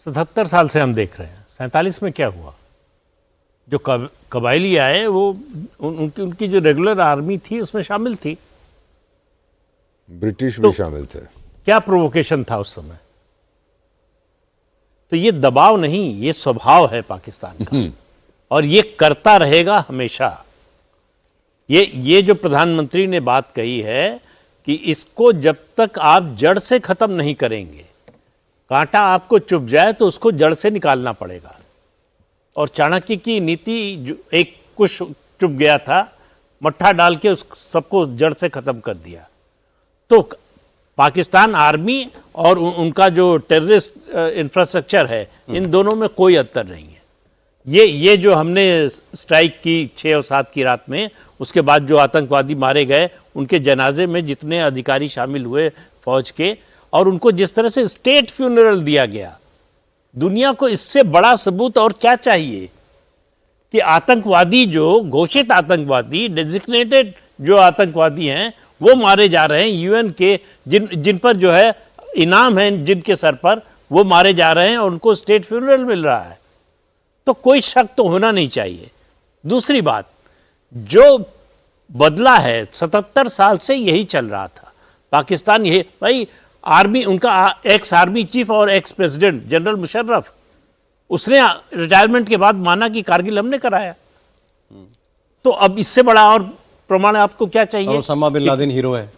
77 साल से हम देख रहे हैं। 47 में क्या हुआ? जो कबायली आए वो उनकी जो रेगुलर आर्मी थी उसमें शामिल थी, ब्रिटिश भी शामिल थे। क्या प्रोवोकेशन था उस समय? तो ये दबाव नहीं, ये स्वभाव है पाकिस्तान का और ये करता रहेगा हमेशा। ये जो प्रधानमंत्री ने बात कही है कि इसको जब तक आप जड़ से खत्म नहीं करेंगे, कांटा आपको चुभ जाए तो उसको जड़ से निकालना पड़ेगा। और चाणक्य की नीति जो एक कुछ चुभ गया था, मट्ठा डाल के उस सबको जड़ से खत्म कर दिया। तो पाकिस्तान आर्मी और उनका जो टेररिस्ट इंफ्रास्ट्रक्चर है, इन दोनों में कोई अंतर नहीं है। ये जो हमने स्ट्राइक की 6 और 7 की रात में, उसके बाद जो आतंकवादी मारे गए, उनके जनाजे में जितने अधिकारी शामिल हुए फौज के, और उनको जिस तरह से स्टेट फ्यूनरल दिया गया, दुनिया को इससे बड़ा सबूत और क्या चाहिए कि आतंकवादी, जो घोषित आतंकवादी, डेजिग्नेटेड जो आतंकवादी हैं, वो मारे जा रहे हैं। यूएन के जिन पर जो है इनाम है, जिनके सर पर, वो मारे जा रहे हैं और उनको स्टेट फ्यूनरल मिल रहा है। तो कोई शक तो होना नहीं चाहिए। दूसरी बात, जो बदला है 77 साल से यही चल रहा था पाकिस्तान। यही भाई, आर्मी, उनका एक्स आर्मी चीफ और एक्स प्रेसिडेंट जनरल मुशर्रफ, उसने रिटायरमेंट के बाद माना कि कारगिल हमने कराया। तो अब इससे बड़ा और प्रमाण आपको क्या चाहिए? ओसामा बिन लादेन हीरो है,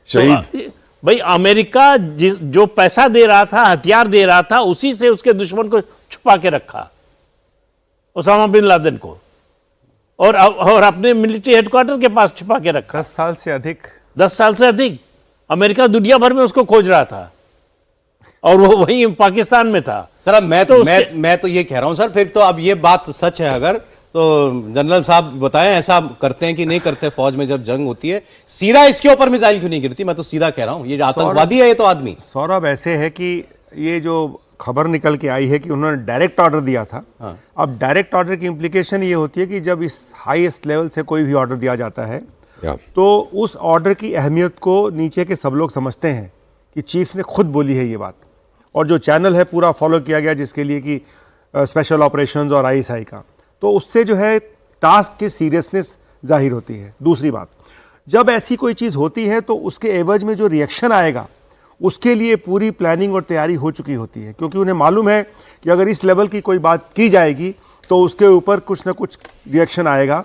शहीद। भाई, अमेरिका जो पैसा दे रहा था, हथियार दे रहा था, उसी से उसके दुश्मन को छुपा के रखा, ओसामा बिन लादेन को, और अपने मिलिट्री हेडक्वार्टर के पास छुपा के रखा। 10 साल से अधिक। 10 साल से अधिक अमेरिका दुनिया भर में उसको खोज रहा था और वो वही पाकिस्तान में था। सर अब मैं तो ये कह रहा हूं सर, फिर तो अब ये बात सच है अगर, तो जनरल साहब बताएं ऐसा करते हैं कि नहीं करते फौज में जब जंग होती है? सीधा इसके ऊपर मिसाइल क्यों नहीं गिरती? मैं तो सीधा कह रहा हूं, ये जो आतंकवादी है ये तो आदमी। सौरभ, ऐसे है कि ये जो खबर निकल के आई है कि उन्होंने डायरेक्ट ऑर्डर दिया था। अब डायरेक्ट ऑर्डर की इंप्लीकेशन ये होती है कि जब इस हाईएस्ट लेवल से कोई भी ऑर्डर दिया जाता है तो उस ऑर्डर की अहमियत को नीचे के सब लोग समझते हैं कि चीफ ने खुद बोली है ये बात, और जो चैनल है पूरा फॉलो किया गया जिसके लिए कि स्पेशल ऑपरेशंस और आईएसआई का, तो उससे जो है टास्क की सीरियसनेस जाहिर होती है। दूसरी बात, जब ऐसी कोई चीज़ होती है तो उसके एवज में जो रिएक्शन आएगा उसके लिए पूरी प्लानिंग और तैयारी हो चुकी होती है, क्योंकि उन्हें मालूम है कि अगर इस लेवल की कोई बात की जाएगी तो उसके ऊपर कुछ ना कुछ रिएक्शन आएगा